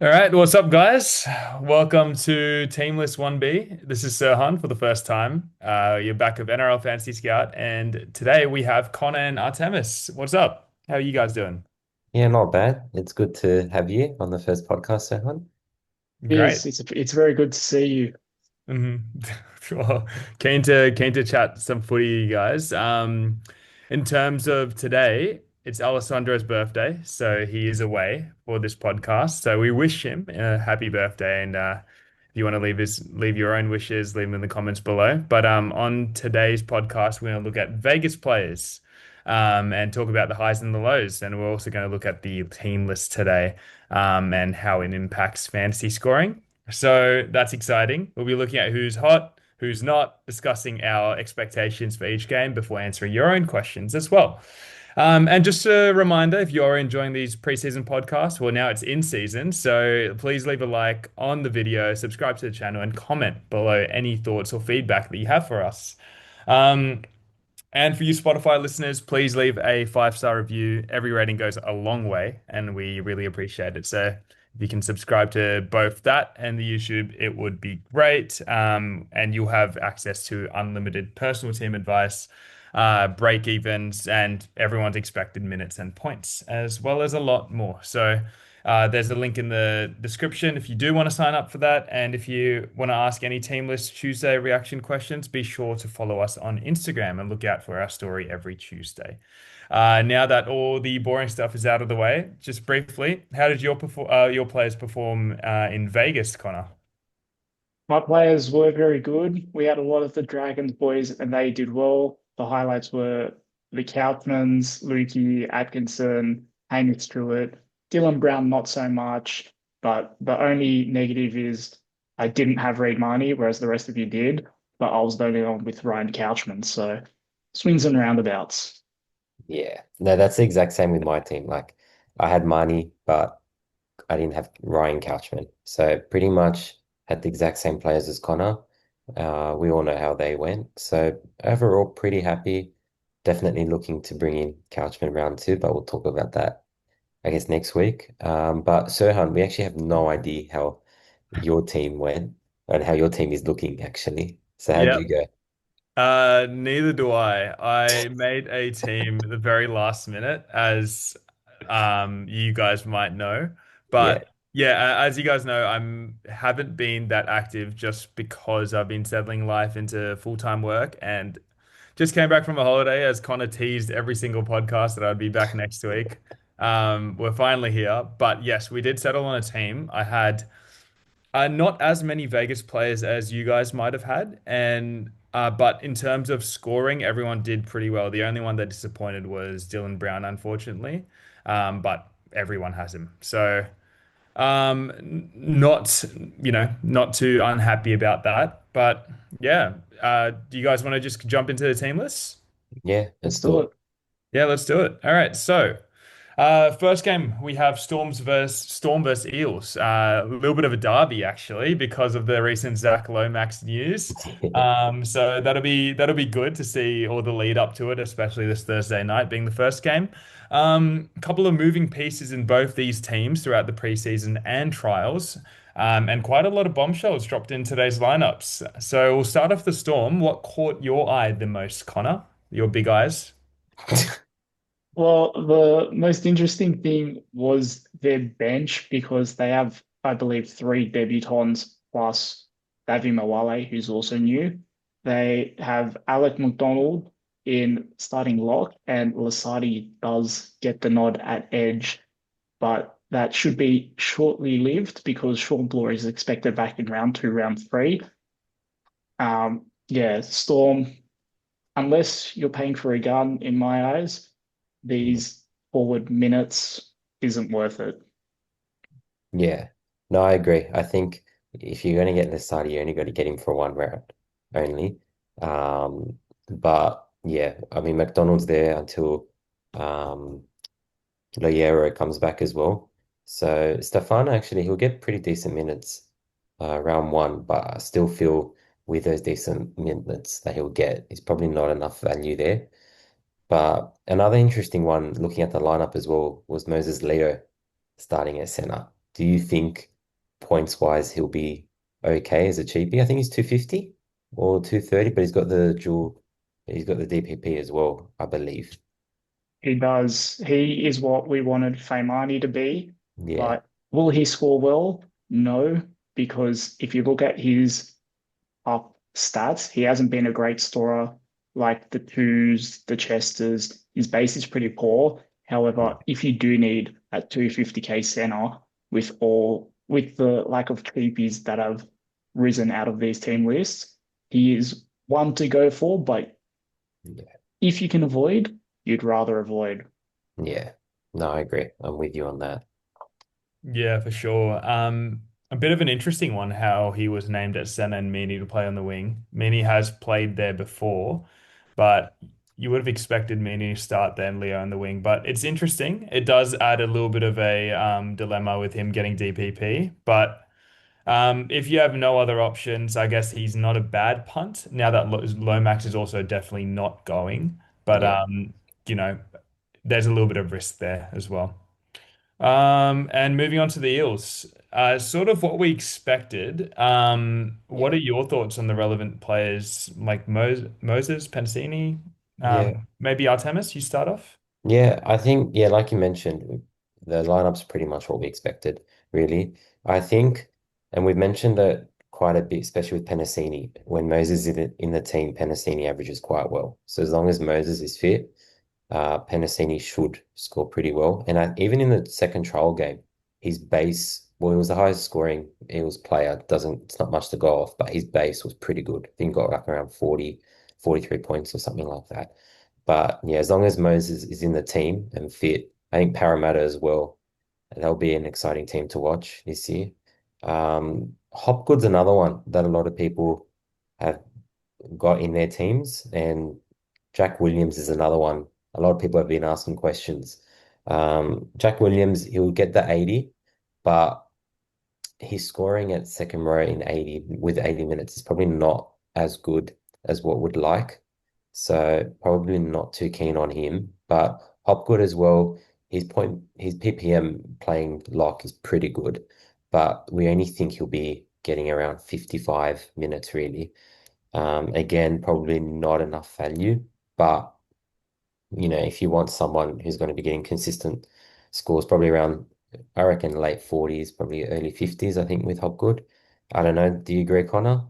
All right, what's up, guys? Welcome to Teamless 1B. This is Sirhan for the first time. You're back of NRL Fantasy Scout, and today we have Connor and Artemis. What's up? How are you guys doing? Yeah, not bad. It's good to have you on the first podcast, Sohan. Great. It's very good to see you. hmm Well, keen to chat some footy, you guys. In terms of today, it's Alessandro's birthday, so he is away for this podcast. So we wish him a happy birthday, and if you want to leave your own wishes, leave them in the comments below. But on today's podcast, we're going to look at Vegas players, and talk about the highs and the lows, and we're also going to look at the team list today, and how it impacts fantasy scoring. So that's exciting. We'll be looking at who's hot, who's not, discussing our expectations for each game before answering your own questions as well. And just a reminder, if you're enjoying these preseason podcasts, well, now it's in season. So please leave a like on the video, subscribe to the channel, and comment below any thoughts or feedback that you have for us. Um, and for you Spotify listeners, please leave a 5-star review. Every rating goes a long way, and we really appreciate it. So if you can subscribe to both that and the YouTube, it would be great. And you'll have access to unlimited personal team advice, break evens, and everyone's expected minutes and points, as well as a lot more. So there's a link in the description if you do want to sign up for that. And if you want to ask any Team List Tuesday reaction questions, be sure to follow us on Instagram and look out for our story every Tuesday. Now that all the boring stuff is out of the way, just briefly, how did your players perform in Vegas, Connor? My players were very good. We had a lot of the Dragons boys, and they did well. The highlights were the Couchmans, Lukey, Atkinson, Hamish Stewart, Dylan Brown, not so much. But the only negative is I didn't have Reid Marnie, whereas the rest of you did. But I was the only one with Ryan Couchman, so swings and roundabouts. Yeah, no, that's the exact same with my team. Like, I had Marnie, but I didn't have Ryan Couchman. So pretty much had the exact same players as Connor. We all know how they went. So overall, pretty happy. Definitely looking to bring in Couchman round two, but we'll talk about that, I guess, next week. But Sirhan, we actually have no idea how your team went and how your team is looking, actually. So how did Yep. you go? Neither do I. I made a team at the very last minute, as you guys might know. Yeah. But yeah, as you guys know, I'm haven't been that active just because I've been settling life into full-time work and just came back from a holiday, as Connor teased every single podcast that I'd be back next week. We're finally here. But yes, we did settle on a team. I had not as many Vegas players as you guys might have had, and but in terms of scoring, everyone did pretty well. The only one that disappointed was Dylan Brown, unfortunately, but everyone has him. So not not too unhappy about that. But yeah, do you guys want to just jump into the team list? Yeah, let's Let's do do it. it. Yeah, let's do it. All right, so. First game we have Storm versus Eels. A little bit of a derby actually because of the recent Zach Lomax news. So that'll be good to see all the lead up to it, especially this Thursday night being the first game. A couple of moving pieces in both these teams throughout the preseason and trials. And quite a lot of bombshells dropped in today's lineups. So we'll start off the Storm. What caught your eye the most, Connor? Your big eyes? Well, the most interesting thing was their bench because they have, I believe, three debutants plus Davi Mawale, who's also new. They have Alec McDonald in starting lock, and Lasati does get the nod at edge, but that should be shortly lived because Sean Bloor is expected back in round two, round three. Yeah, Storm, unless you're paying for a gun, in my eyes these forward minutes isn't worth it. Yeah. No, I agree. I think if you're going to get Lasati, you only got to get him for one round only. But yeah, I mean, McDonald's there until um, Loiero comes back as well. So Stefano actually he'll get pretty decent minutes round one, but I still feel with those decent minutes that he'll get, it's probably not enough value there. But another interesting one, looking at the lineup as well, was Moses Leo starting at center. Do you think points wise he'll be okay as a cheapie? I think he's 250 or 230, but he's got the DPP as well, I believe. He does. He is what we wanted Feimani to be, Yeah, but will he score well? No, because if you look at his up stats, he hasn't been a great scorer like the twos, the chesters. His base is pretty poor. yeah, However, if you do need a 250k center with the lack of cheapies that have risen out of these team lists, he is one to go for, but yeah, if you can avoid, you'd rather avoid. yeah. No, I agree. I'm with you on that. Yeah, for sure. A bit of an interesting one how he was named at center and Meany to play on the wing. Meany has played there before, but you would have expected Meany to start then Leo on the wing. But it's interesting. It does add a little bit of a dilemma with him getting DPP. But if you have no other options, I guess he's not a bad punt. Now that Lomax is also definitely not going, but Yeah, you know, there's a little bit of risk there as well. And moving on to the Eels, sort of what we expected. What yeah, are your thoughts on the relevant players like Moses, Pensini, yeah. maybe Artemis? You start off. Yeah, I think, yeah, like you mentioned, the lineup's pretty much what we expected, really. I think, and we've mentioned it quite a bit, especially with Penasini. When Moses is in the team, Penasini averages quite well. So as long as Moses is fit, Penasini should score pretty well. And even in the second trial game, his base, well, he was the highest scoring Eels player. It's not much to go off, but his base was pretty good. I think he got like around 43 points or something like that. But yeah, as long as Moses is in the team and fit, I think Parramatta as well. They'll be an exciting team to watch this year. Hopgood's another one that a lot of people have got in their teams, and Jack Williams is another one. A lot of people have been asking questions. Jack Williams, he'll get the 80, but his scoring at second row in 80 with 80 minutes is probably not as good as what would like. So probably not too keen on him. But Hopgood as well, his PPM playing lock is pretty good. But we only think he'll be getting around 55 minutes really. Again, probably not enough value, but if you want someone who's going to be getting consistent scores, probably around, I reckon, late 40s, probably early 50s, I think, with Hopgood. I don't know. Do you agree, Connor?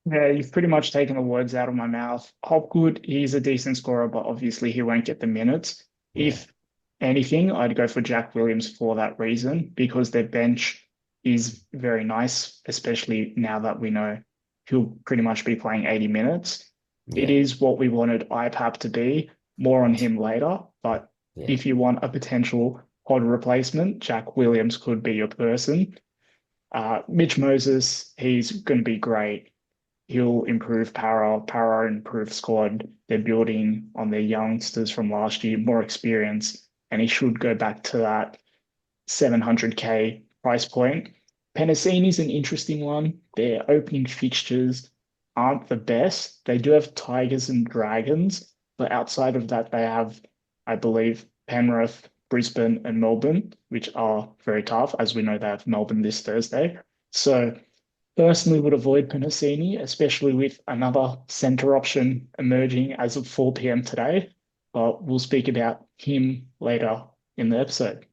Yeah, you've pretty much taken the words out of my mouth. Hopgood, he's a decent scorer, but obviously he won't get the minutes. Yeah, If anything, I'd go for Jack Williams for that reason, because their bench is very nice, especially now that we know he'll pretty much be playing 80 minutes. It yeah, is what we wanted IPAP to be. More on him later, but yeah, if you want a potential pod replacement, Jack Williams could be your person. Mitch Moses, he's going to be great. He'll improve Para improve squad. They're building on their youngsters from last year, more experience, and he should go back to that 700k price point. Penasini's an interesting one. Their opening fixtures aren't the best. They do have Tigers and Dragons, but outside of that, they have, I believe, Penrith, Brisbane, and Melbourne, which are very tough. As we know, they have Melbourne this Thursday. So personally would avoid Penasini, especially with another centre option emerging as of 4 p.m. today. But we'll speak about him later in the episode.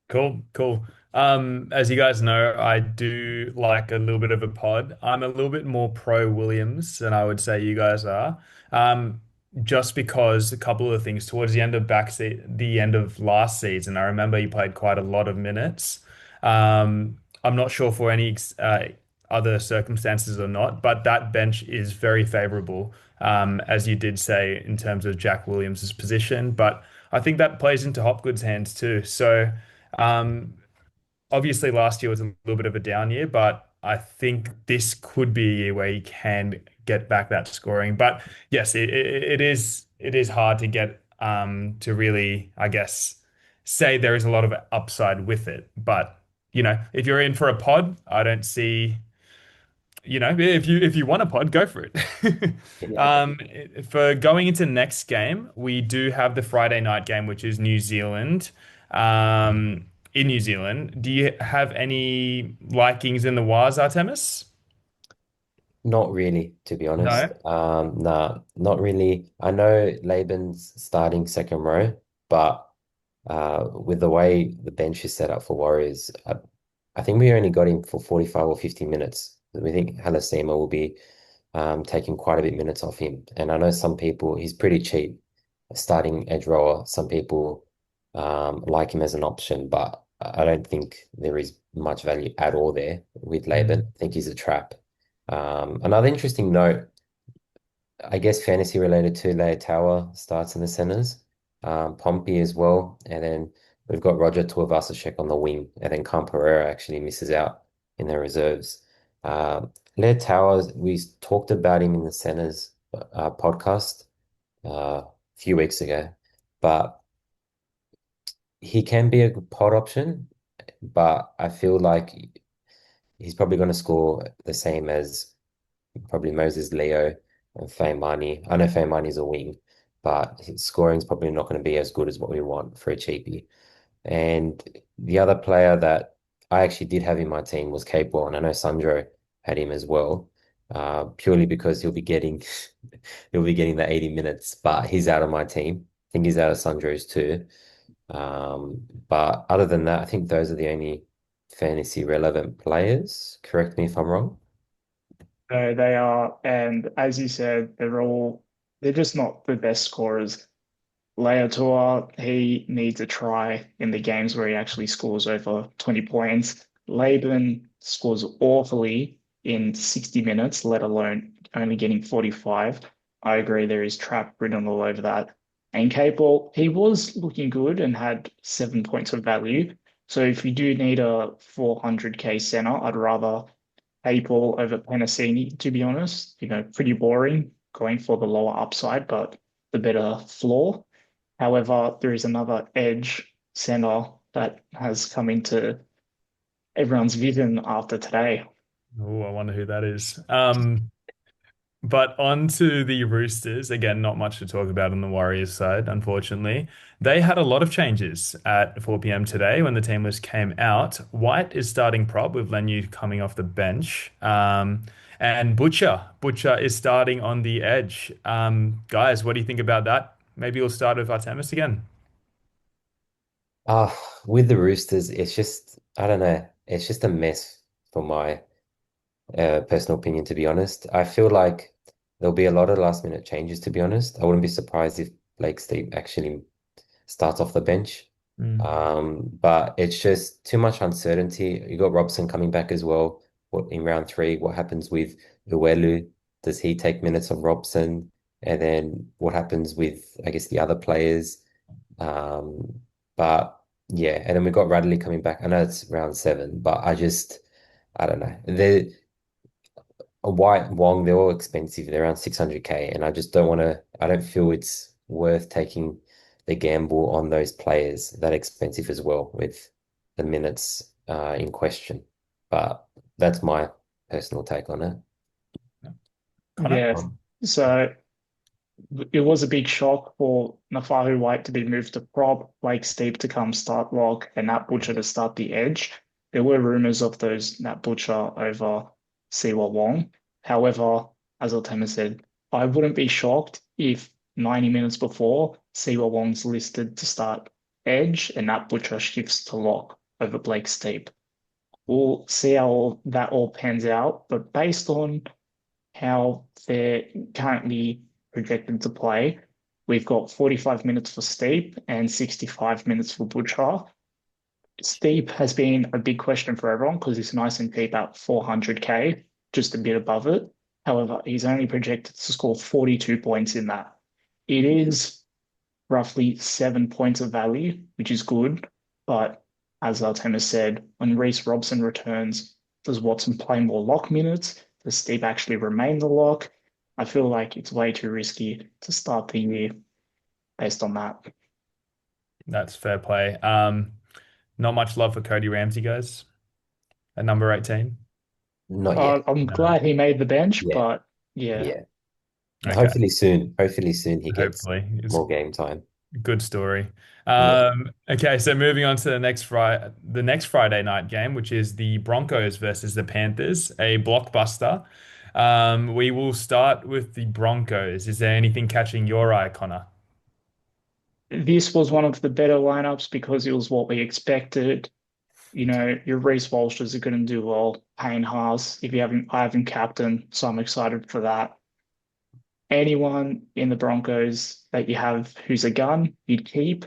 Cool, cool. As you guys know, I do like a little bit of a pod. I'm a little bit more pro Williams than I would say you guys are. Um, just because a couple of things towards the end of last season, I remember he played quite a lot of minutes. I'm not sure for any other circumstances or not, but that bench is very favorable, as you did say in terms of Jack Williams's position. But I think that plays into Hopgood's hands too. So. Um, Obviously, last year was a little bit of a down year, but I think this could be a year where he can get back that scoring. But yes, it is hard to get to really, I guess, say there is a lot of upside with it. But if you're in for a pod, I don't see, if you want a pod, go for it. yeah, Um, for going into next game, we do have the Friday night game, which is New Zealand. Um, in New Zealand. Do you have any likings in the Wars, Artemis? Not really, to be honest. No. Nah, not really. I know Laban's starting second row, but with the way the bench is set up for Warriors, I think we only got him for 45 or 50 minutes. We think Halasima will be taking quite a bit minutes off him. And I know some people, he's pretty cheap, starting edge rower. Some people like him as an option, but I don't think there is much value at all there with Laban. Mm. I think he's a trap. Another interesting note, I guess fantasy related to Leia Tower starts in the centers, Pompey as well, and then we've got Roger Tuivasa-Sheck on the wing, and then Cam Pereira actually misses out in the reserves. Leia Tower, we talked about him in the centers podcast a few weeks ago, but he can be a good pod option, but I feel like he's probably going to score the same as probably Moses Leo and Feimani. I know Feimani's a wing, but his scoring's probably not going to be as good as what we want for a cheapie. And the other player that I actually did have in my team was Capewell, and I know Sandro had him as well, purely because he'll be getting he'll be getting the 80 minutes, but he's out of my team. I think he's out of Sandro's too. But other than that, I think those are the only fantasy relevant players. Correct me if I'm wrong. So they are, and as you said, they're just not the best scorers. Leotua, he needs a try in the games where he actually scores over 20 points. Laban scores awfully in 60 minutes, let alone only getting 45. I agree there is trap written all over that. And Capel, he was looking good and had 7 points of value. So if you do need a 400k center, I'd rather Capel over Penasini, to be honest. Pretty boring going for the lower upside, but the better floor. However, there is another edge center that has come into everyone's vision after today. Oh, I wonder who that is. But on to the Roosters. Again, not much to talk about on the Warriors side, unfortunately. They had a lot of changes at 4 p.m. today when the team list came out. White is starting prop with Lenu coming off the bench. And Butcher is starting on the edge. Guys, what do you think about that? Maybe we'll start with Artemis again. Uh, with the Roosters, it's just, I don't know, it's just a mess for my personal opinion, to be honest. I feel like there'll be a lot of last minute changes, to be honest. I wouldn't be surprised if Blake Steep actually starts off the bench. Mm. But it's just too much uncertainty. You got Robson coming back as well. What in round three? What happens with Uelu? Does he take minutes of Robson? And then what happens with, I guess, the other players? Um, but yeah, and then we got Radley coming back. I know it's round seven, but I don't know. White Wong, they're all expensive. They're around 600k, and I just don't want to. I don't feel it's worth taking the gamble on those players that expensive as well with the minutes in question. But that's my personal take on it. Connor? Yeah. So it was a big shock for Nafahu White to be moved to prop, Blake Steep to come start lock, and Nat Butcher to start the edge. There were rumors of those Nat Butcher over Siwa Wong. However, as Altema said, I wouldn't be shocked if 90 minutes before Siwa Wong's listed to start edge and Nat Butcher shifts to lock over Blake Steep. We'll see how that all pans out, but based on how they're currently projected to play. We've got 45 minutes for Steep and 65 minutes for Butcher. Steep has been a big question for everyone because he's nice and cheap at 400k, just a bit above it. However, he's only projected to score 42 points in that. It is roughly 7 points of value, which is good. But as Artemis said, when Reece Robson returns, does Watson play more lock minutes? Does Steve actually remain the lock? I feel like it's way too risky to start the year based on that. That's fair play. Not much love for Cody Ramsey, guys, at number 18. Not yet. I'm No. glad he made the bench, Yeah, but yeah, yeah. Okay, Hopefully soon. Hopefully soon he gets hopefully. more game time. Good story. Yeah. Okay, so moving on to the next Friday night game, which is the Broncos versus the Panthers, a blockbuster. We will start with the Broncos. Is there anything catching your eye, Connor? This was one of the better lineups because it was what we expected. Your Reece Walshers are going to do well. Payne Haas, if you haven't, I haven't captain, so I'm excited for that. Anyone in the Broncos that you have who's a gun, you'd keep,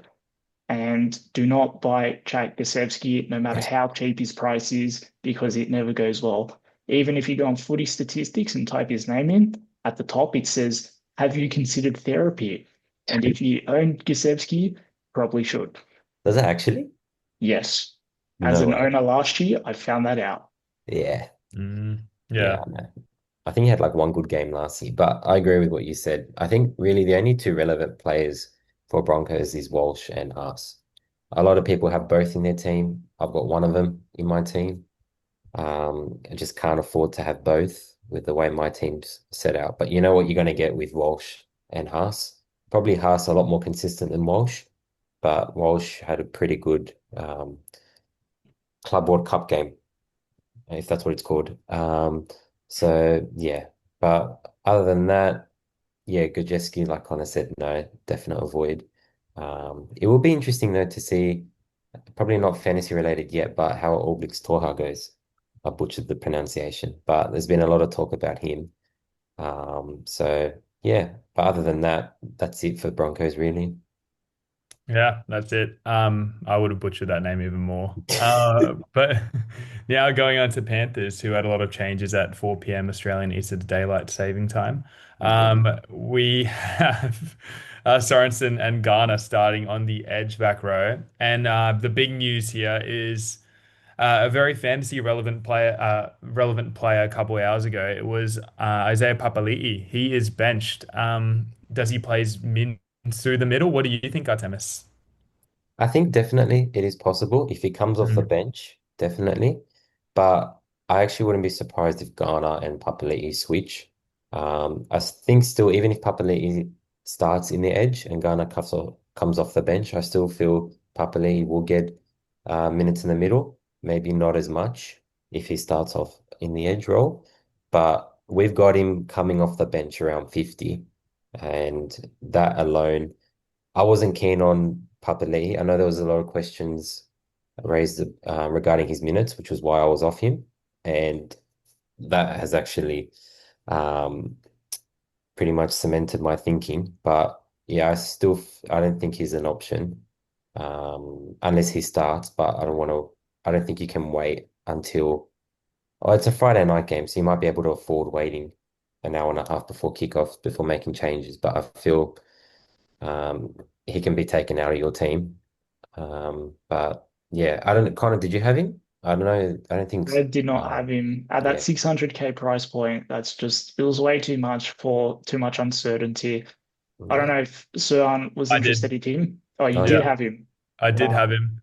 and do not buy Jack Gasiewski, no matter how cheap his price is, because it never goes well. Even if you go on footy statistics and type his name in, at the top it says, "Have you considered therapy?" And if you own Gasiewski, probably should. Does it actually? Yes. As No an way. owner last year, I found that out. Yeah. Yeah, Yeah. I know. I think he had like one good game last year, but I agree with what you said. I think really the only two relevant players for Broncos is Walsh and Haas. A lot of people have both in their team. I've got one of them in my team. I just can't afford to have both with the way my team's set out. But you know what you're going to get with Walsh and Haas? Probably Haas a lot more consistent than Walsh, but Walsh had a pretty good Club World Cup game, if that's what it's called. So yeah, but other than that, yeah, Gajewski, like Connor said, no, definite avoid. It will be interesting though to see, probably not fantasy related yet, but how All Blacks Toha goes. I butchered the pronunciation, but there's been a lot of talk about him. So yeah, but other than that, that's it for Broncos really. Yeah, that's it. I would have butchered that name even more. But now going on to Panthers, who had a lot of changes at 4 p.m. Australian Eastern Daylight Saving Time. Yeah. We have Sorensen and Garner starting on the edge back row. And the big news here is a very fantasy relevant player a couple of hours ago. It was Isaiah Papali'i. He is benched. Does he plays min through the middle? What do you think, Artemis? I think definitely it is possible if he comes off the Mm. bench, definitely. But I actually wouldn't be surprised if Ghana and Papali'i switch. I think still, even if Papali'i starts in the edge and Ghana comes off the bench, I still feel Papali'i will get minutes in the middle. Maybe not as much if he starts off in the edge role. But we've got him coming off the bench around 50. And that alone. I wasn't keen on Papali'i. I know there was a lot of questions raised regarding his minutes, which was why I was off him, and that has actually um, pretty much cemented my thinking. But yeah, I don't think he's an option unless he starts. But I don't want to. I don't think you can wait until. Oh, it's a Friday night game, so you might be able to afford waiting an hour and a half before kickoff before making changes. But I feel he can be taken out of your team. But yeah, I don't know. Connor, did you have him? I don't know. I don't think. I did not have him at that Yeah, 600K price point. It was way too much for too much uncertainty. I don't yeah. know if Suan was I did. interested in him. Oh, you Oh did Yeah, yeah, have him. I did Wow. have him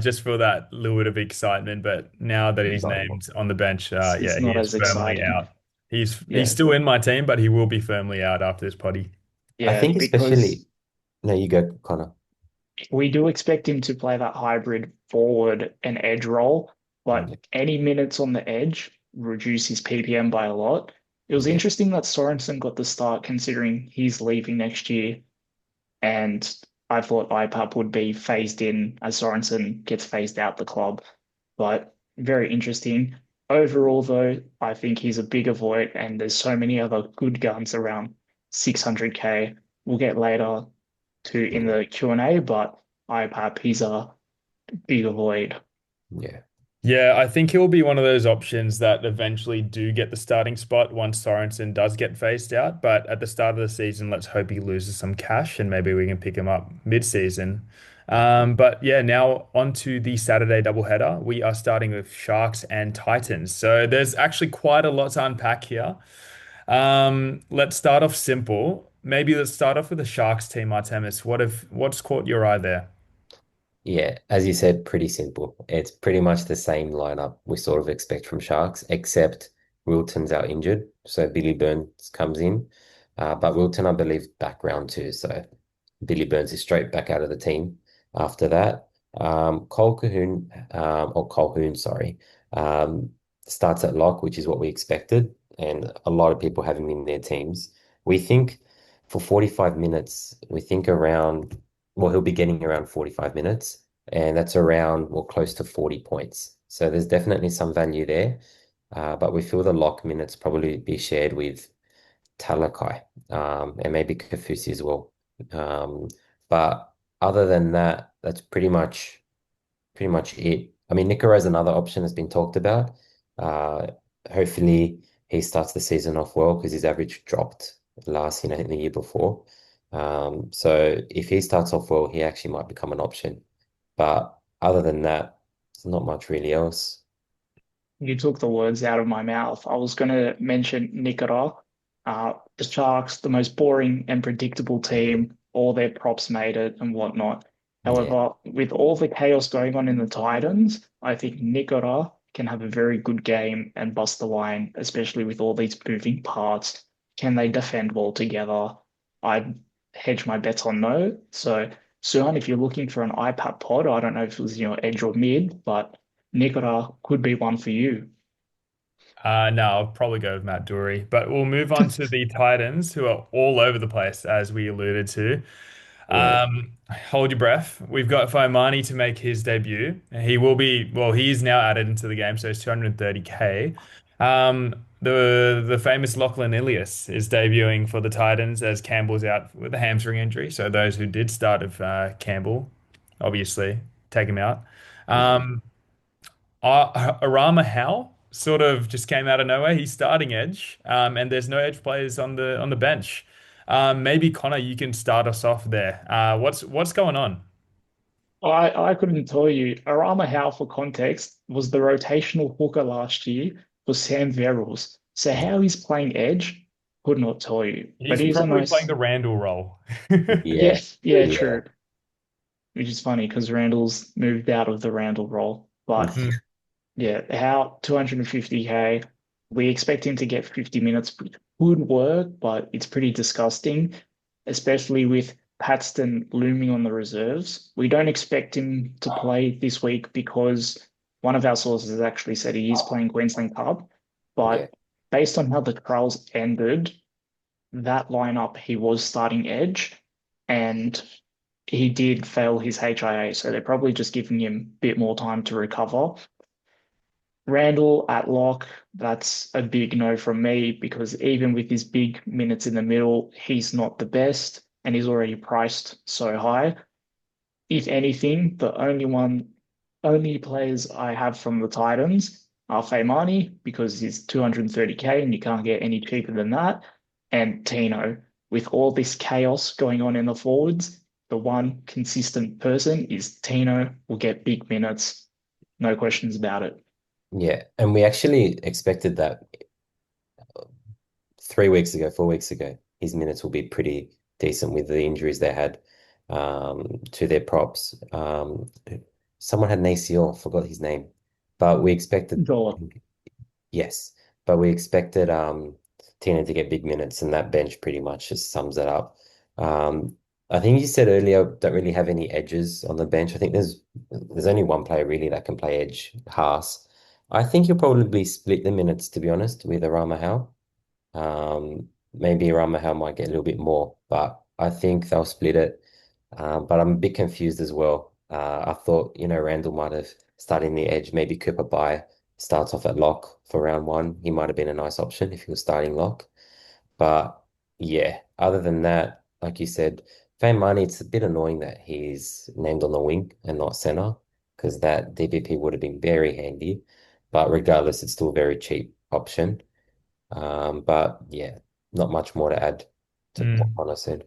just for that little bit of excitement. But now that he's not anymore. named on the bench, It's yeah, he not is as firmly exciting. out. He's Yeah. still in my team, but he will be firmly out after this potty. I Yeah, think because especially. No, you go, Connor. we do expect him to play that hybrid forward and edge role, but Yeah, any minutes on the edge reduce his PPM by a lot. It was yeah, interesting that Sorensen got the start considering he's leaving next year, and I thought IPAP would be phased in as Sorensen gets phased out the club, but very interesting. Overall, though, I think he's a big avoid, and there's so many other good guns around 600K. We'll get later to in yeah, the Q&A, but IPAP, he's a big avoid. yeah, Yeah, I think he'll be one of those options that eventually do get the starting spot once Sorensen does get phased out. But at the start of the season, let's hope he loses some cash and maybe we can pick him up mid-season. But yeah, now on to the Saturday doubleheader. We are starting with Sharks and Titans. So there's actually quite a lot to unpack here. Let's start off simple. Maybe let's start off with the Sharks team, Artemis. What's caught your eye there? yeah. As you said, pretty simple. It's pretty much the same lineup we sort of expect from Sharks, except Wilton's out injured, so Billy Burns comes in. But Wilton, I believe, back round two. So Billy Burns is straight back out of the team after that. Or Colquhoun, sorry, um, starts at lock, which is what we expected, and a lot of people have him in their teams. We think for 45 minutes, we think around, well, he'll be getting around 45 minutes, and that's around, well, close to 40 points. So there's definitely some value there, but we feel the lock minutes probably be shared with Talakai, and maybe Kafusi as well. Um, but other than that, that's pretty much it. I mean, Nico is another option that's been talked about. Uh, Hopefully he starts the season off well because his average dropped last year, I think the year before. So if he starts off well, he actually might become an option. But other than that, there's not much really else. You took the words out of my mouth. I was going to mention Nicola, the Sharks, the most boring and predictable team. All their props made it and whatnot. Yeah, However, with all the chaos going on in the Titans, I think Nicola can have a very good game and bust the line, especially with all these moving parts. Can they defend well together? I'd hedge my bets on no. So, Suhan, if you're looking for an iPad pod, I don't know if it was your edge or mid, but Nicola could be one for you. No, I'll probably go with Matt Dury, but we'll move on to the Titans, who are all over the place, as we alluded to. yeah, Hold your breath. We've got Faimani to make his debut. He will be, well, he is now added into the game, so it's 230K. The famous Lachlan Ilias is debuting for the Titans as Campbell's out with a hamstring injury. So those who did start of Campbell, obviously, take him out. yeah. Um, Arama Howe sort of just came out of nowhere. He's starting edge, and there's no edge players on the bench. Maybe Connor, you can start us off there. What's going on? I couldn't tell you. Arama Howe, for context, was the rotational hooker last year for Sam Verrills. So how he's playing edge, could not tell you. But He's he's a probably playing nice, the Randall role. Yeah, yes, yeah, yeah. true. Which is funny because Randall's moved out of the Randall role. But Mm, yeah, Howe, 250K. We expect him to get 50 minutes, which would work, but it's pretty disgusting, especially with Paxton looming on the reserves. We don't expect him to play this week because one of our sources has actually said he is playing Queensland Cup. Yeah, But based on how the trials ended, that lineup, he was starting edge and he did fail his HIA. So they're probably just giving him a bit more time to recover. Randall at lock, that's a big no from me because even with his big minutes in the middle, he's not the best and he's already priced so high. If anything, only players I have from the Titans are Faimani because he's 230K and you can't get any cheaper than that. And Tino. With all this chaos going on in the forwards, the one consistent person is Tino will get big minutes. No questions about it. yeah. And we actually expected that 3 weeks ago, 4 weeks ago, his minutes will be pretty decent with the injuries they had to their props. Someone had an ACL, forgot his name, but we expected, Joel. yes, but we expected Tina to get big minutes, and that bench pretty much just sums it up. Um, I think you said earlier don't really have any edges on the bench. I think there's only one player really that can play edge, Haas. I think you'll probably split the minutes, to be honest, with Arama Howe. Maybe Ramahel might get a little bit more, but I think they'll split it. But I'm a bit confused as well. I thought, Randall might have started in the edge. Maybe Cooper By starts off at lock for round one. He might have been a nice option if he was starting lock. But yeah, other than that, like you said, Fame Money, it's a bit annoying that he's named on the wing and not center because that DVP would have been very handy. But regardless, it's still a very cheap option. But yeah, not much more to add to what mm. Connor said.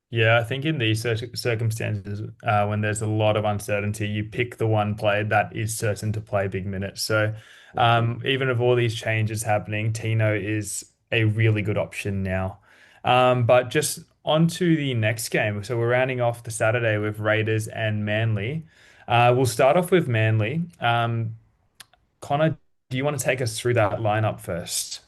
Yeah, I think in these circumstances, when there's a lot of uncertainty, you pick the one player that is certain to play big minutes. So, even with all these changes happening, Tino is a really good option now. But just on to the next game. So we're rounding off the Saturday with Raiders and Manly. We'll start off with Manly. Connor, do you want to take us through that lineup first?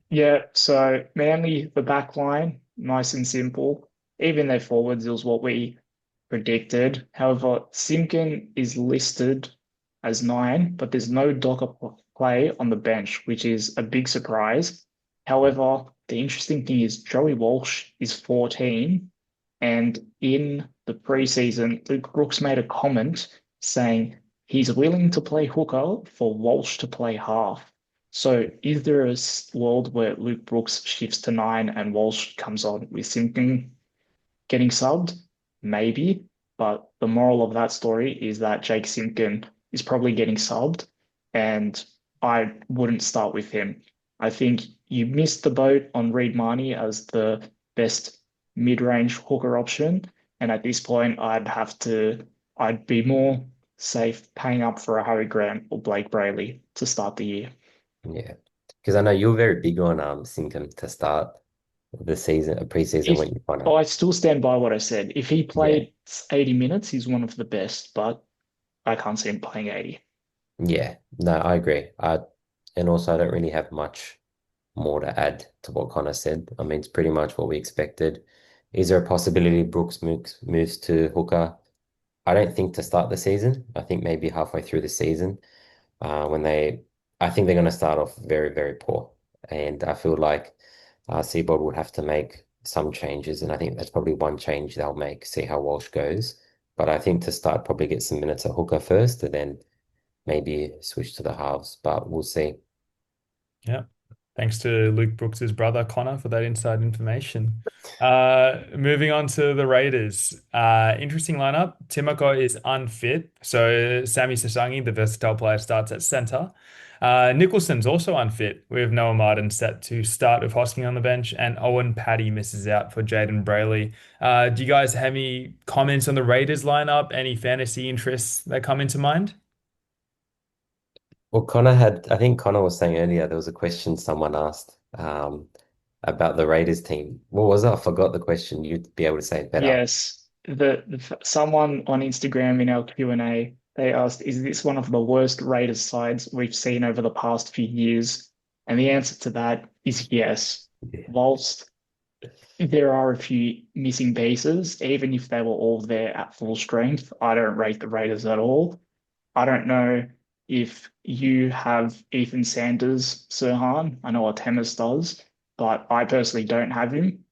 Yeah, so Manly, the back line, nice and simple. even their forwards, it was what we predicted. However, Simkin is listed as nine, but there's no Docker play on the bench, which is a big surprise. However, the interesting thing is Joey Walsh is 14, and in the preseason, Luke Brooks made a comment saying he's willing to play hooker for Walsh to play half. So is there a world where Luke Brooks shifts to nine and Walsh comes on with Simpkin getting subbed? Maybe. But the moral of that story is that Jake Simpkin is probably getting subbed, and I wouldn't start with him. I think you missed the boat on Reid Marnie as the best mid-range hooker option. And at this point, I'd be more safe paying up for a Harry Grant or Blake Brayley to start the year. Yeah. Because I know you're very big on Singham to start the season, a preseason If when you find oh, out. I still stand by what I said. If he Yeah. played 80 minutes, he's one of the best, but I can't see him playing 80. Yeah. No, I agree. And also I don't really have much more to add to what Connor said. I mean, it's pretty much what we expected. Is there a possibility Brooks moves to hooker? I don't think to start the season. I think maybe halfway through the season, when I think they're going to start off very, very poor. And I feel like Seabold would have to make some changes. And I think that's probably one change they'll make, see how Walsh goes. But I think to start, probably get some minutes at hooker first and then maybe switch to the halves. But we'll see. Yeah. Thanks to Luke Brooks's brother Connor for that inside information. Moving on to the Raiders. Interesting lineup. Timoko is unfit, so Sammy Sasangi, the versatile player, starts at center. Nicholson's also unfit, with Noah Martin set to start with Hosking on the bench, and Owen Paddy misses out for Jaden Brayley. Do you guys have any comments on the Raiders lineup? Any fantasy interests that come into mind? Well, I think Connor was saying earlier, there was a question someone asked about the Raiders team. What was it? I forgot the question. You'd be able to say it better. Yes, someone on Instagram in our Q&A, they asked, is this one of the worst Raiders sides we've seen over the past few years? And the answer to that is yes. Yeah. Whilst there are a few missing pieces, even if they were all there at full strength, I don't rate the Raiders at all. I don't know if you have Ethan Sanders, Sirhan. I know Artemis does, but I personally don't have him.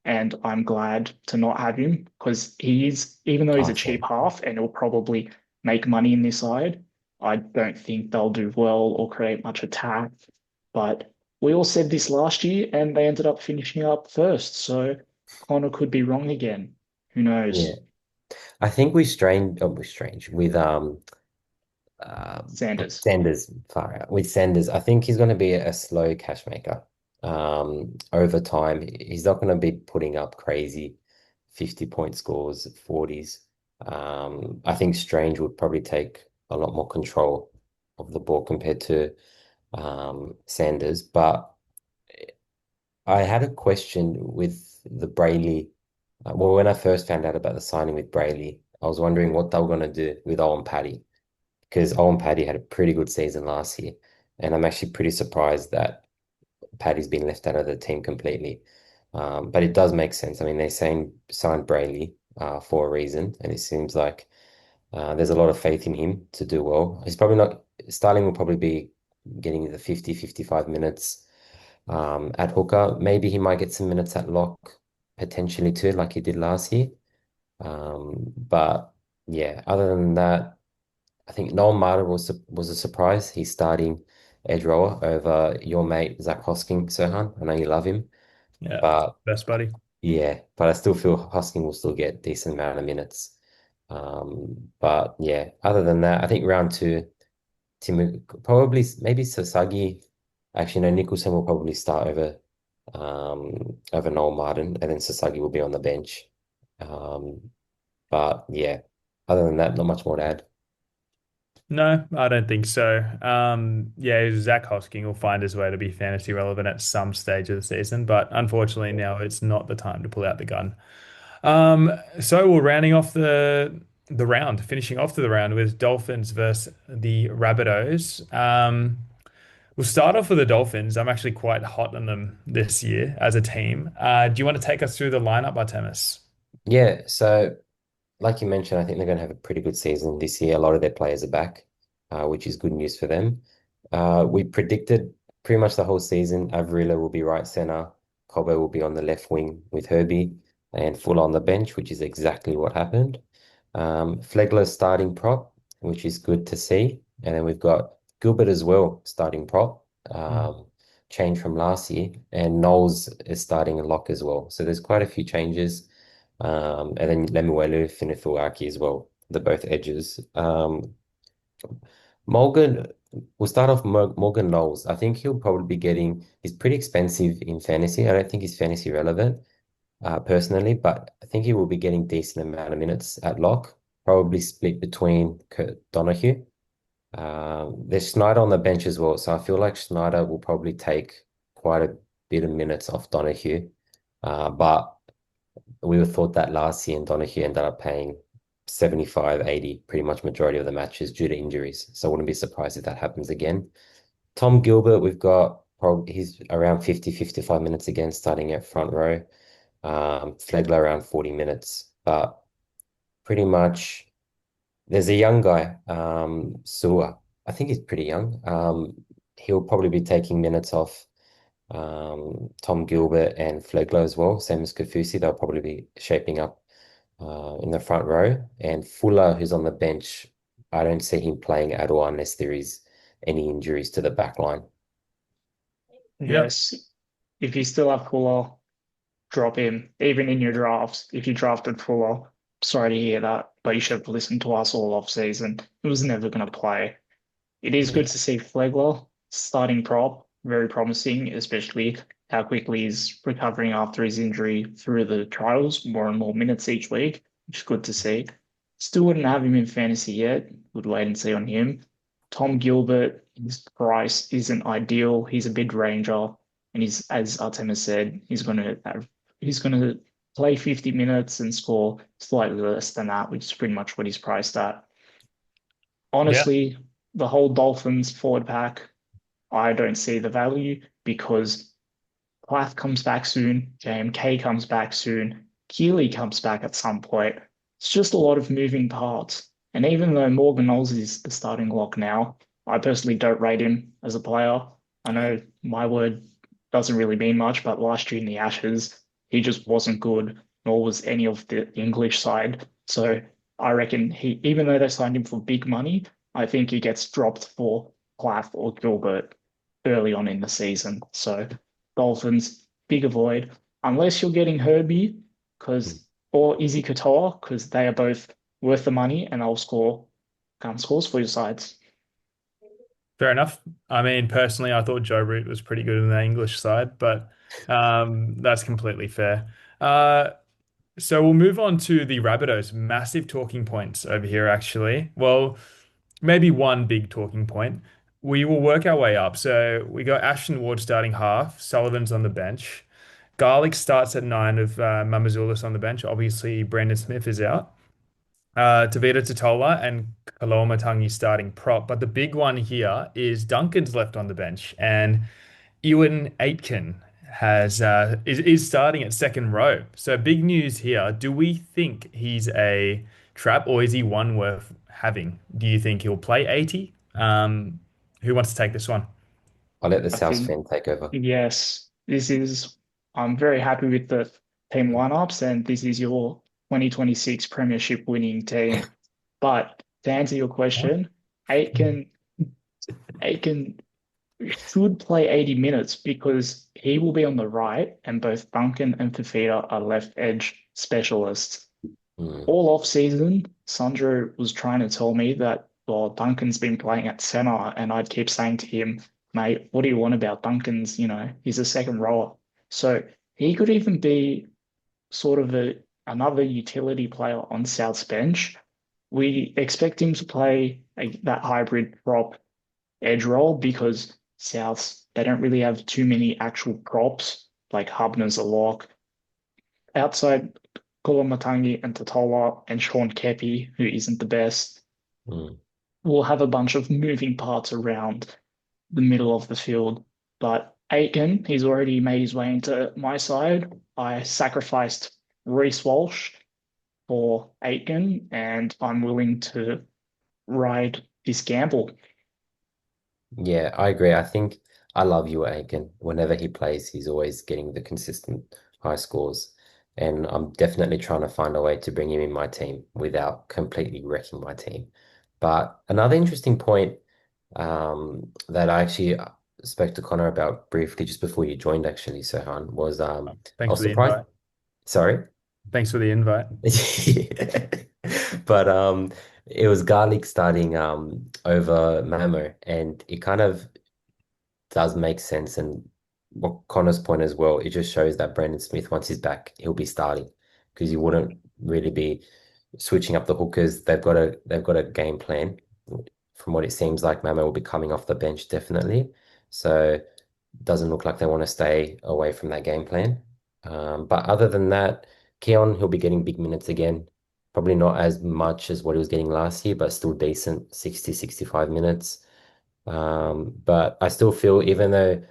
And I'm glad to not have him because even though he's a cheap Awesome. half and he'll probably make money in this side, I don't think they'll do well or create much attack. But we all said this last year and they ended up finishing up first. So Connor could be wrong again. Who Yeah. knows? I think we're strange with Sanders. Sanders far out. With Sanders, I think he's going to be a slow cash maker. Over time, he's not going to be putting up crazy 50-point scores, 40s. I think Strange would probably take a lot more control of the ball compared to Sanders. But I had a question with the Brayley. Well, when I first found out about the signing with Brayley, I was wondering what they were going to do with Owen Paddy because Owen Paddy had a pretty good season last year. And I'm actually pretty surprised that Paddy's been left out of the team completely. But it does make sense. I mean, they're saying signed Brayley for a reason, and it seems like there's a lot of faith in him to do well. He's probably not, Starling will probably be getting the 50, 55 minutes at hooker. Maybe he might get some minutes at lock potentially too, like he did last year. But yeah, other than that, I think Noel Martin was a surprise. He's starting edge rower over your mate Zach Hosking, Sohan. I know you love him, Yeah, but best buddy. yeah, but I still feel Hosking will still get decent amount of minutes. But yeah, other than that, I think round two, probably maybe Sasagi. Actually, no, Nicholson will probably start over Noel Martin, and then Sasagi will be on the bench. Um, but yeah, other than that, not much more to add. No, I don't think so. Yeah, Zach Hosking will find his way to be fantasy relevant at some stage of the season, but unfortunately now it's not the time to pull out the gun. So we're rounding off the round, finishing off the round with Dolphins versus the Rabbitohs. We'll start off with the Dolphins. I'm actually quite hot on them this year as a team. Do you want to take us through the lineup, Artemis? Yeah, so like you mentioned, I think they're going to have a pretty good season this year. A lot of their players are back, which is good news for them. We predicted pretty much the whole season. Avrila will be right center, Cobbo will be on the left wing with Herbie, and Fuller on the bench, which is exactly what happened. Flegler's starting prop, which is good to see. And then we've got Gilbert as well, starting prop, Mm. change from last year. And Knowles is starting a lock as well. So there's quite a few changes. And then Lemuelu, Finithuaki as well. They're both edges. Morgan, we'll start off Morgan Knowles. I think he'll probably be getting, he's pretty expensive in fantasy. I don't think he's fantasy relevant, personally, but I think he will be getting decent amount of minutes at lock, probably split between Kurt Donahue. There's Schneider on the bench as well, so I feel like Schneider will probably take quite a bit of minutes off Donahue. But we were thought that last year, and Donahue ended up paying 75, 80, pretty much majority of the matches due to injuries. So I wouldn't be surprised if that happens again. Tom Gilbert, we've got probably he's around 50, 55 minutes again, starting at front row. Flegler around 40 minutes, but pretty much there's a young guy, Sua. I think he's pretty young. He'll probably be taking minutes off Tom Gilbert and Flegler as well, same as Kafusi. They'll probably be shaping up in the front row. And Fuller, who's on the bench, I don't see him playing at all unless there is any injuries to the back line. Yep. Yes, if you still have Fuller, drop him. Even in your drafts, if you drafted Fuller, sorry to hear that, but you should have listened to us all off season. He was never going to play. It is good Yeah. to see Flegler starting prop, very promising, especially how quickly he's recovering after his injury through the trials, more and more minutes each week, which is good to see. Still wouldn't have him in fantasy yet. Would wait and see on him. Tom Gilbert, his price isn't ideal. He's a mid-ranger, and he's, as Artemis said, he's gonna play 50 minutes and score slightly less than that, which is pretty much what he's priced at. Yeah. Honestly, the whole Dolphins forward pack, I don't see the value because Plath comes back soon, JMK comes back soon, Keely comes back at some point. It's just a lot of moving parts. And even though Morgan Knowles is the starting lock now, I personally don't rate him as a player. I know my word doesn't really mean much, but last year in the Ashes, he just wasn't good, nor was any of the English side. So I reckon even though they signed him for big money, I think he gets dropped for Plath or Gilbert early on in the season. So Dolphins, big avoid, unless you're getting Herbie, because or Izzy Katoa, because they are both worth the money and they'll score scores for your sides. Fair enough. I mean, personally, I thought Joe Root was pretty good in the English side, but that's completely fair. Uh, so we'll move on to the Rabbitohs. Massive talking points over here, actually. Well, maybe one big talking point. We will work our way up. So we got Ashton Ward starting half. Sullivan's on the bench. Garlic starts at nine of Mamazoulis on the bench. Obviously, Brandon Smith is out. Tavita Totola and Kaloamatangi starting prop. But the big one here is Duncan's left on the bench, and Ewan Aitken is starting at second row. So big news here. Do we think he's a trap or is he one worth having? Do you think he'll play 80? Who wants to take this one? I'll let the I South think, fan take over. yes, I'm very happy with the team lineups, and this is your 2026 Premiership winning team. But to answer your question, Aitken, Aitken should play 80 minutes because he will be on the right, and both Duncan and Fafita are left edge specialists. Mm. All off season, Sandro was trying to tell me that, well, Duncan's been playing at center, and I'd keep saying to him, mate, what do you want about Duncan's? He's a second rower. So he could even be sort of another utility player on South's bench. We expect him to play that hybrid prop edge role because Souths, they don't really have too many actual props, like Hubner's a lock. Outside Kolomatangi and Totola and Sean Kepi, who isn't the best, Mm. will have a bunch of moving parts around the middle of the field. But he's already made his way into my side. I sacrificed Reece Walsh for Aitken, and I'm willing to ride this gamble. Yeah, I agree. I think I love you, Aiken. Whenever he plays, he's always getting the consistent high scores. And I'm definitely trying to find a way to bring him in my team without completely wrecking my team. But another interesting point that I actually spoke to Connor about briefly just before you joined, actually, Sohan, was I Thanks was for the surprised. invite. Sorry. Thanks for the invite. But it was Garlic starting over Mamo, and it kind of does make sense. And what Connor's point as well, it just shows that Brandon Smith, once he's back, he'll be starting because you wouldn't really be switching up the hookers. They've got a game plan. From what it seems like, Mamo will be coming off the bench definitely. So doesn't look like they want to stay away from that game plan. But other than that, Keon, he'll be getting big minutes again. Probably not as much as what he was getting last year, but still decent 60, 65 minutes. But I still feel, even though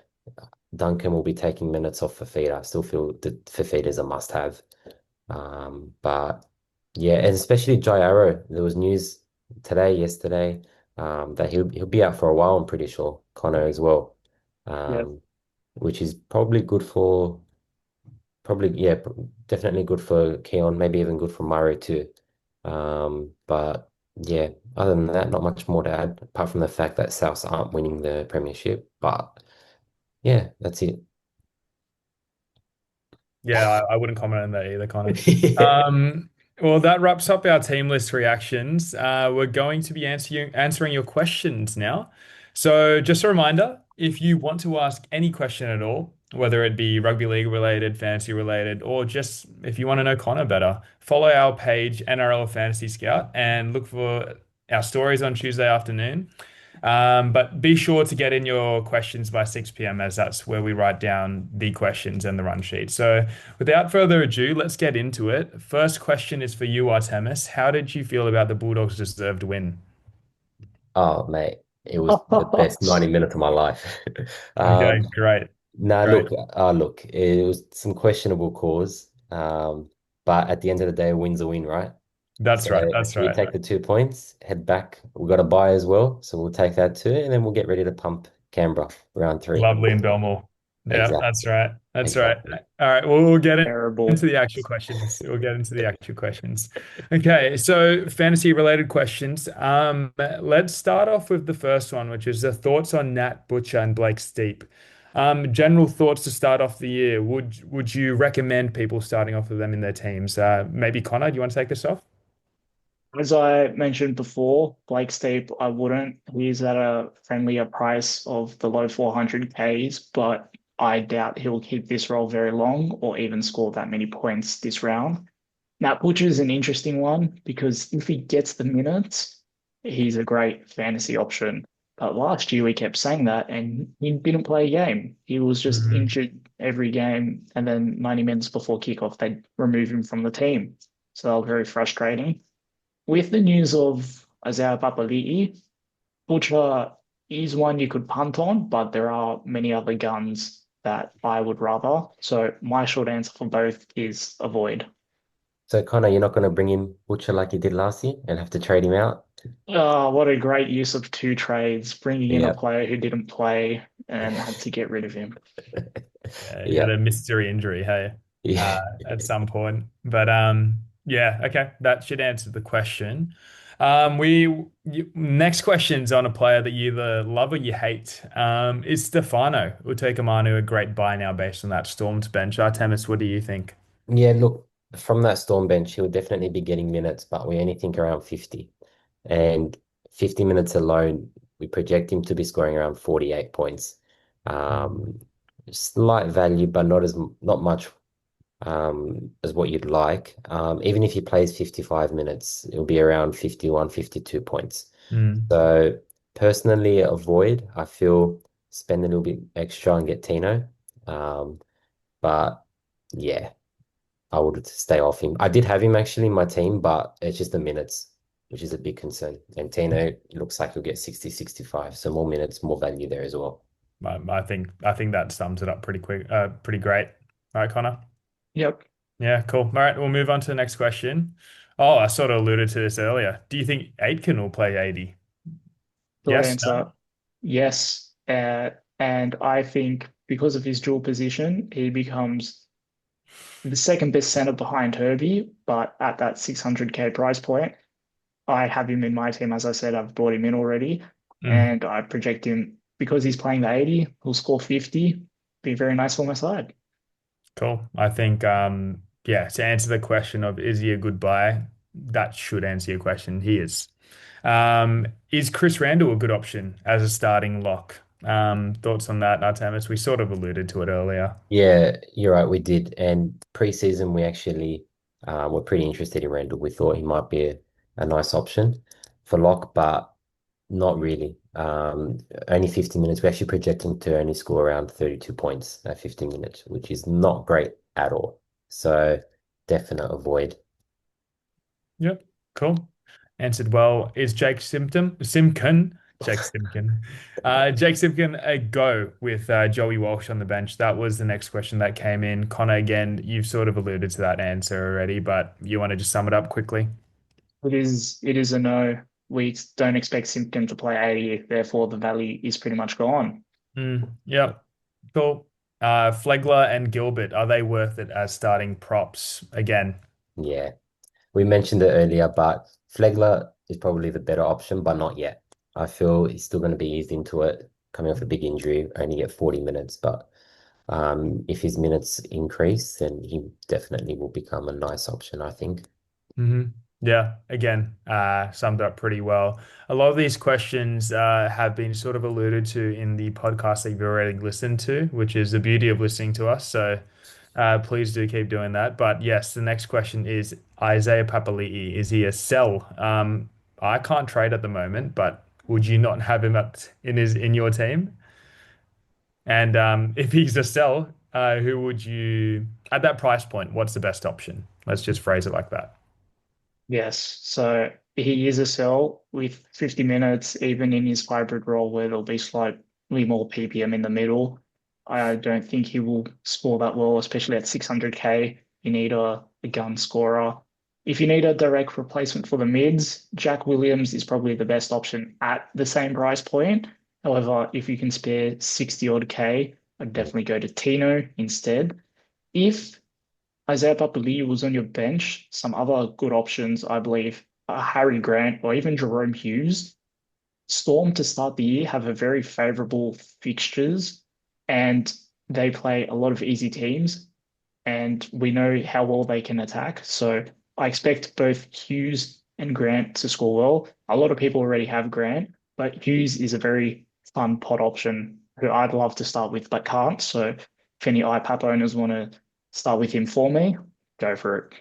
Duncan will be taking minutes off Fafita, I still feel that Fafita is a must-have. But yeah, and especially Jai Arrow. There was news today, yesterday, that he'll be out for a while, I'm pretty sure. Connor as well. Yeah. Um, which is probably good for probably yeah, definitely good for Keon, maybe even good for Murray too. But yeah, other than that, not much more to add, apart from the fact that Souths aren't winning the premiership. But yeah, that's it. Yeah, I wouldn't comment on that either, Connor. Yeah. Um, well, that wraps up our team list reactions. We're going to be answering your questions now. So, just a reminder, if you want to ask any question at all, whether it be rugby league related, fantasy related, or just if you want to know Connor better, follow our page, NRL Fantasy Scout, and look for our stories on Tuesday afternoon. But be sure to get in your questions by 6 p.m. as that's where we write down the questions and the run sheet. So without further ado, let's get into it. First question is for you, Artemis. How did you feel about the Bulldogs' deserved win? Oh, mate, it was the best 90 minutes of my life. Okay, Um, great, no, great. look, it was some questionable cause. But at the end of the day, a win's a win, right? That's So right. That's we right. take the 2 points, head back. We've got a bye as well, so we'll take that too, and then we'll get ready to pump Canberra round three. Lovely in Belmore. Yeah, that's Exactly, right. That's right. exactly. All right. Well, we'll get into Terrible. the actual questions. We'll get into the actual questions. Okay. So, fantasy related questions. Let's start off with the first one, which is the thoughts on Nat Butcher and Blake Steep. General thoughts to start off the year. Would you recommend people starting off with them in their teams? Maybe Connor, do you want to take this off? As I mentioned before, Blake Steep, I wouldn't. He's at a friendlier price of the low 400Ks, but I doubt he'll keep this role very long or even score that many points this round. Now, Butcher's an interesting one because if he gets the minutes, he's a great fantasy option. But last year we kept saying that and he didn't play a game. He was just Mhm. injured every game, and then 90 minutes before kickoff, they'd remove him from the team. So that was very frustrating. With the news of Isaiah Papali'i, Butcher is one you could punt on, but there are many other guns that I would rather. So my short answer for both is avoid. So Connor, you're not going to bring in Butcher like you did last year and have to trade him out? Oh, what a great use of two trades, bringing in a Yeah, player who didn't play and had to get rid of him. Yeah, he had yeah, a mystery injury, hey, yeah. at some point. But yeah, okay, that should answer the question. Next question's on a player that you either love or you hate. Is Stefano Utoikamanu a great buy now based on that Storm's bench? Artemis, what do you think? Yeah, look, from that Storm bench, he'll definitely be getting minutes, but we only think around 50. And 50 minutes alone, we project him to be scoring around 48 points. Um, Slight value, but not much as what you'd like. Even if he plays 55 minutes, it'll be around 51, 52 points. Mm. So personally, avoid. I feel spend a little bit extra and get Tino. Um, but yeah. I would stay off him. I did have him actually in my team, but it's just the minutes, which is a big concern. And Tino looks like he'll get 60, 65. So more minutes, more value there as well. I think that sums it up pretty quick, pretty great. All right, Connor. Yep. Yeah, cool. All right, we'll move on to the next question. Oh, I sort of alluded to this earlier. Do you think Aitken will play 80? Short Yes, no? answer, yes. And I think because of his dual position, he becomes the second best center behind Herbie, but at that 600K price point, I have him in my team. As I said, I've brought him in already, Mm, and I project him because he's playing the 80, he'll score 50, be very nice for my side. cool. I think, yeah, to answer the question of is he a good buy, that should answer your question. He is. Is Chris Randall a good option as a starting lock? Thoughts on that, Artemis? We sort of alluded to it earlier. Yeah, you're right. We did. And preseason, we actually were pretty interested in Randall. We thought he might be a nice option for lock, but not really. Only 50 minutes. We actually project him to only score around 32 points at 50 minutes, which is not great at all. So definite avoid. Yep, cool. Answered well. Is Jake Simpkin? Jake Simpkin. Jake Simpkin a go with Joey Walsh on the bench? That was the next question that came in. Connor, again, you've sort of alluded to that answer already, but you want to just sum it up quickly? It is a no. We don't expect Simpkin to play 80, therefore the value is pretty much gone. Yep, cool. Flegler and Gilbert, are they worth it as starting props? Again, Yeah. We mentioned it earlier, but Flegler is probably the better option, but not yet. I feel he's still going to be eased into it, coming off a big injury, only get 40 minutes. But if his minutes increase, then he definitely will become a nice option, I think. hmm Yeah, again, summed up pretty well. A lot of these questions have been sort of alluded to in the podcast that you've already listened to, which is the beauty of listening to us. So please do keep doing that. But yes, the next question is Isaiah Papali'i. Is he a sell? I can't trade at the moment, but would you not have him up in your team? And if he's a sell, who would you at that price point? What's the best option? Let's just phrase it like that. Yes, so he is a sell with 50 minutes, even in his hybrid role where there'll be slightly more PPM in the middle. I don't think he will score that well, especially at 600K. You need a gun scorer. If you need a direct replacement for the mids, Jack Williams is probably the best option at the same price point. However, if you can spare 60 odd K, I'd definitely go to Tino instead. If Isaiah Papali'i was on your bench, some other good options, I believe, are Harry Grant or even Jerome Hughes. Storm to start the year have a very favorable fixtures and they play a lot of easy teams and we know how well they can attack. So I expect both Hughes and Grant to score well. A lot of people already have Grant, but Hughes is a very fun pot option who I'd love to start with but can't. So if any iPap owners want to start with him for me, go for it.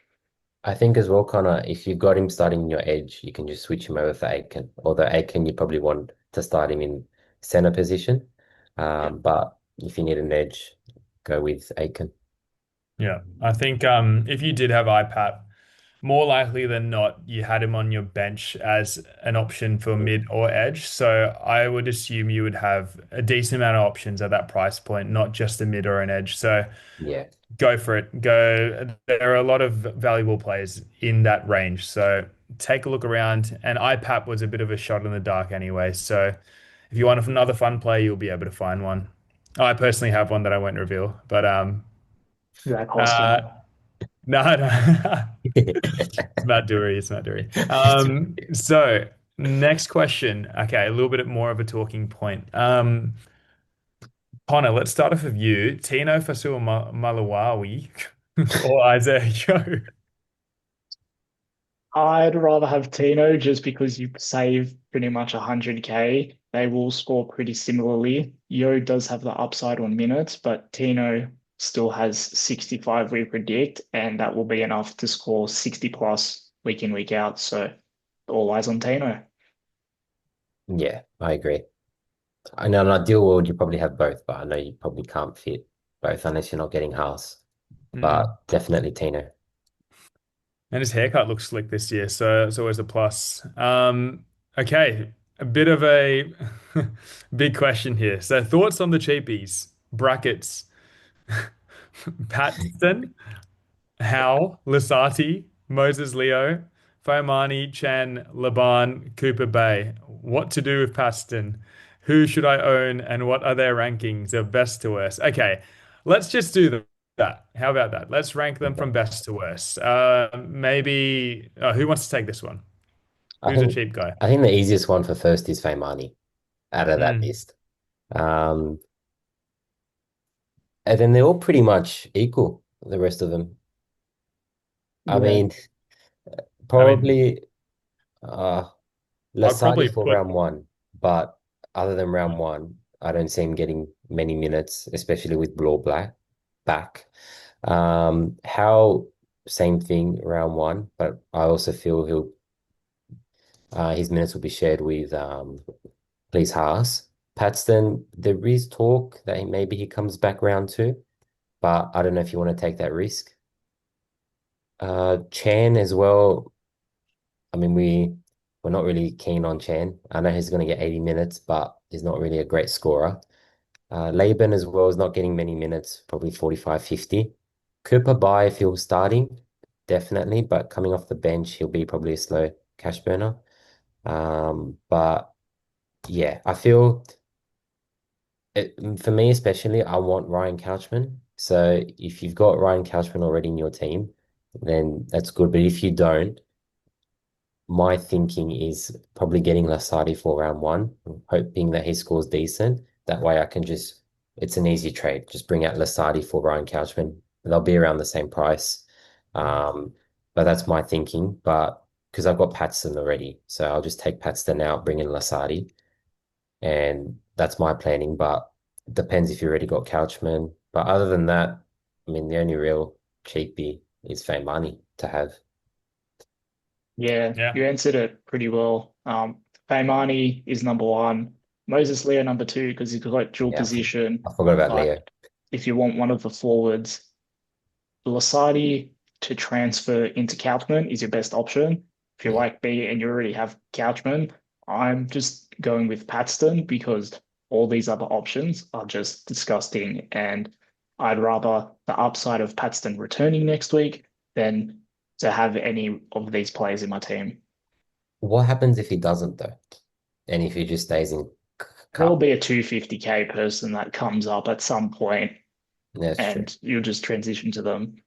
I think as well, Connor, if you got him starting in your edge, you can just switch him over for Aitken. Although Aitken, you probably want to start him in center position. Yeah. But if you need an edge, go with Aitken. Yeah, I think if you did have IPAP, more likely than not, you had him on your bench as an option for mid or edge. So I would assume you would have a decent amount of options at that price point, not just a mid or an edge. So Yeah. go for it. Go. There are a lot of valuable players in that range. So take a look around. And IPAP was a bit of a shot in the dark anyway. So if you want another fun play, you'll be able to find one. I personally have one that I won't reveal, but Zach Hosking. uh, no, no. It's Matt Dury. It's Matt Dury. So next question. Okay, a little bit more of a talking point. Connor, let's start off with you. Tino Malawawi or Isaiah Yo? I'd rather have Tino just because you save pretty much 100K. They will score pretty similarly. Yo does have the upside on minutes, but Tino still has 65 we predict, and that will be enough to score 60 plus week in, week out. So all eyes on Tino. Yeah, I agree. I know in an ideal world, you probably have both, but I know you probably can't fit both unless you're not getting house. Mm-mm. But definitely Tino. And his haircut looks slick this year, so it's always a plus. Okay, a bit of a big question here. So thoughts on the cheapies? Brackets. Patson, Howe, Lasati, Moses Leo, Faimani, Chen, Laban, Cooper Bay. What to do with Paston? Who should I own and what are their rankings of best to worst? Okay, let's just do that. How about that? Let's rank them Okay. from best to worst. Maybe who wants to take this one? I Who's a think cheap guy? I think the easiest one for first is Faimani out of that Mm, list. Um, and then they're all pretty much equal, the rest of them. I Yeah, mean, I mean, probably uh I'd Lasati probably for put. round one, but other than round one, I don't see him getting many minutes, especially with Blue Black back. How same thing round one, but I also feel he'll his minutes will be shared with Please Haas. Paxton, there is talk that maybe he comes back round two, but I don't know if you want to take that risk. Chan as well. I mean, we're not really keen on Chan. I know he's going to get 80 minutes, but he's not really a great scorer. Laban as well is not getting many minutes, probably 45, 50. Cooper by if he was starting, definitely, but coming off the bench, he'll be probably a slow cash burner. But yeah, I feel for me especially, I want Ryan Couchman. So if you've got Ryan Couchman already in your team, then that's good. But if you don't, my thinking is probably getting Lasati for round one, hoping that he scores decent. That way I can just, it's an easy trade. Just bring out Lasati for Ryan Couchman. They'll be around the same price. Um, but that's my thinking. But because I've got Paxton already, so I'll just take Paxton out, bring in Lasati, and that's my planning. But it depends if you already got Couchman. But other than that, I mean, the only real cheapie is Fame Money to have. yeah, Yeah. you answered it pretty well. Faimani is number one. Moses Leo number two because he's got dual Yeah, position. I forgot about But Leo. if you want one of the forwards, Lasardi to transfer into Couchman is your best option. If you Yeah. like me and you already have Couchman, I'm just going with Paxton because all these other options are just disgusting. And I'd rather the upside of Paxton returning next week than to have any of these players in my team. What happens if he doesn't though? And if he just stays in There'll cup? be a 250K person that comes up at some point That's true. and you'll just transition to them.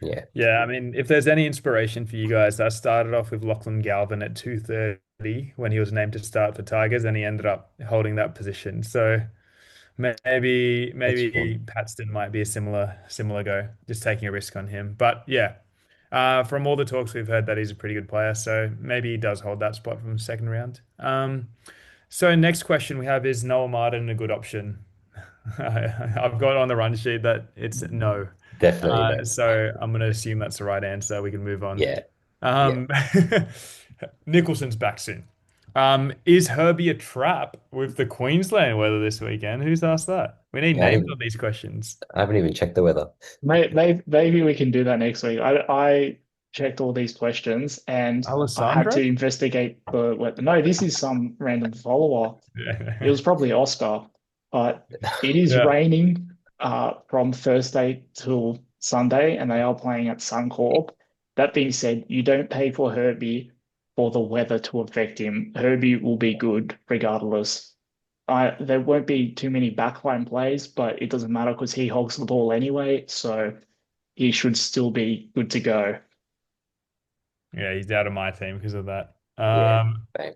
Yeah. Yeah, I mean, if there's any inspiration for you guys, I started off with Lachlan Galvin at 230 when he was named to start for Tigers, and he ended up holding that position. So That's true. maybe Paxton might be a similar go, just taking a risk on him. But yeah, from all the talks we've heard, that he's a pretty good player, so maybe he does hold that spot from the second round. So next question we have is Noah Martin a good option? I've got on the run sheet that it's no. Definitely no. So I'm going to assume that's the right answer. We can move on. Yeah. Yeah. Um, Nicholson's back soon. Is Herbie a trap with the Queensland weather this weekend? Who's asked that? We need Yeah, names on these questions. I haven't even checked the weather. Maybe we can do that next week. I checked all these questions and I had Alessandro? to investigate the weather. No, this is some random follower. It Yeah. was probably Oscar, but it is Yeah. raining from Thursday till Sunday, and they are playing at Suncorp. That being said, you don't pay for Herbie for the weather to affect him. Herbie will be good regardless. There won't be too many backline plays, but it doesn't matter because he hogs the ball anyway, so he should still be good to go. Yeah, he's out of my team because of that. Yeah. Same.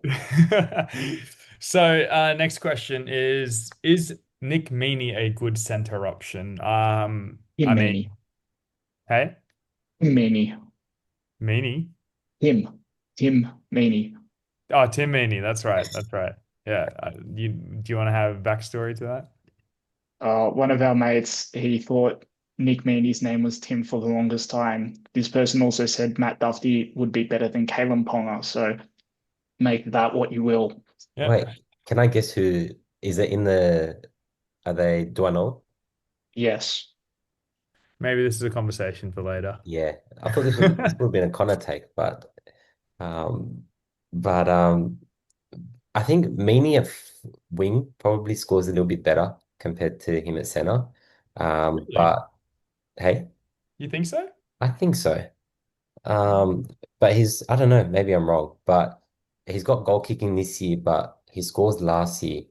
So next question is Nick Meaney a good center option? Him, I mean, Meany. hey, Him, Meany. Meaney. Tim Meany. Oh, Tim Meaney. That's right. That's right. Yeah. Do you want to have a backstory to that? One of our mates, he thought Nick Meaney's name was Tim for the longest time. This person also said Matt Duffy would be better than Kalen Ponga, so make that what you will. Wait, Yeah. can I guess who is it in the are they do I know? Yes. Maybe this is a conversation for later. Yeah. I thought this would have been a Connor take, um but I think Meany at wing probably scores a little bit better compared to him at center. Really? But hey, You think so? I think so. Mm. Um, but I don't know, maybe I'm wrong, but he's got goal kicking this year, but his scores last year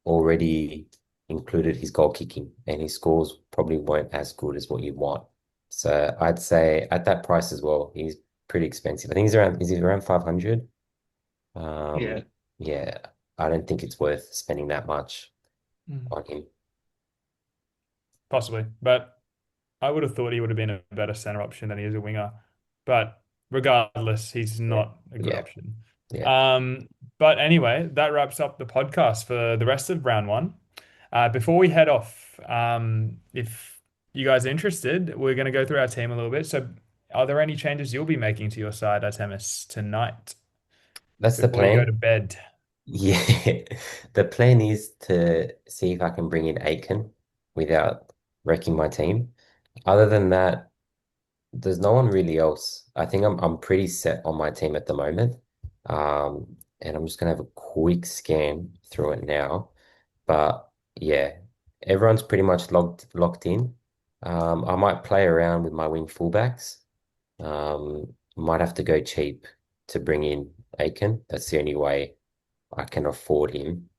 already included his goal kicking, and his scores probably weren't as good as what you want. So I'd say at that price as well, he's pretty expensive. I think is he around 500? Yeah. Yeah, I don't think it's worth spending that much Mm. on him. Possibly, but I would have thought he would have been a better center option than he is a winger. But regardless, he's Yeah, not a good yeah, option. yeah. Um, but anyway, that wraps up the podcast for the rest of round one. Before we head off, if you guys are interested, we're going to go through our team a little bit. So, are there any changes you'll be making to your side, Artemis, tonight That's the before you go to plan. bed? Yeah, the plan is to see if I can bring in Aiken without wrecking my team. Other than that, there's no one really else. I think I'm pretty set on my team at the moment. And I'm just gonna have a quick scan through it now. But yeah, everyone's pretty much locked in. I might play around with my wing fullbacks. Might have to go cheap to bring in Aiken. That's the only way I can afford him,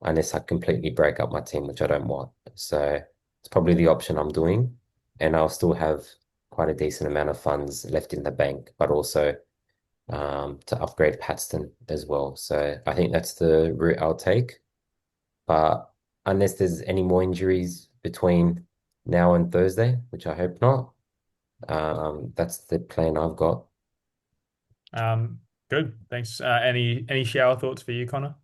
unless I completely break up my team, which I don't want. So it's probably the option I'm doing, and I'll still have quite a decent amount of funds left in the bank, but also to upgrade Paxton as well. So I think that's the route I'll take. But unless there's any more injuries between now and Thursday, which I hope not, that's the plan I've got. Good. Thanks. Any shower thoughts for you, Connor?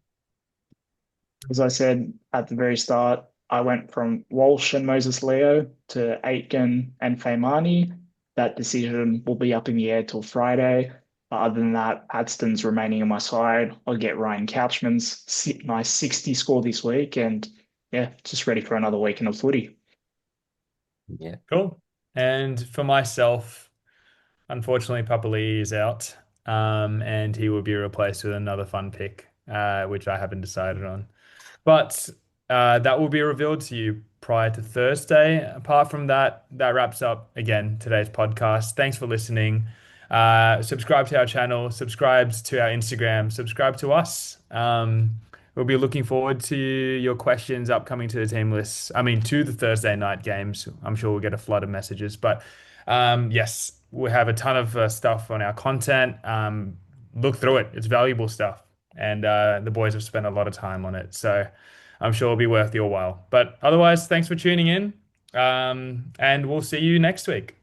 As I said at the very start, I went from Walsh and Moses Leo to Aitken and Feimani. That decision will be up in the air till Friday. But other than that, Padston's remaining on my side. I'll get Ryan Couchman's nice 60 score this week. And yeah, just ready for another weekend of footy. Yeah. Cool. And for myself, unfortunately, Papa Lee is out, and he will be replaced with another fun pick, which I haven't decided on. But that will be revealed to you prior to Thursday. Apart from that, that wraps up again today's podcast. Thanks for listening. Subscribe to our channel, subscribe to our Instagram, subscribe to us. We'll be looking forward to your questions upcoming to the team lists. I mean, to the Thursday night games. I'm sure we'll get a flood of messages. But yes, we have a ton of stuff on our content. Look through it, it's valuable stuff. And the boys have spent a lot of time on it. So I'm sure it'll be worth your while. But otherwise, thanks for tuning in. And we'll see you next week.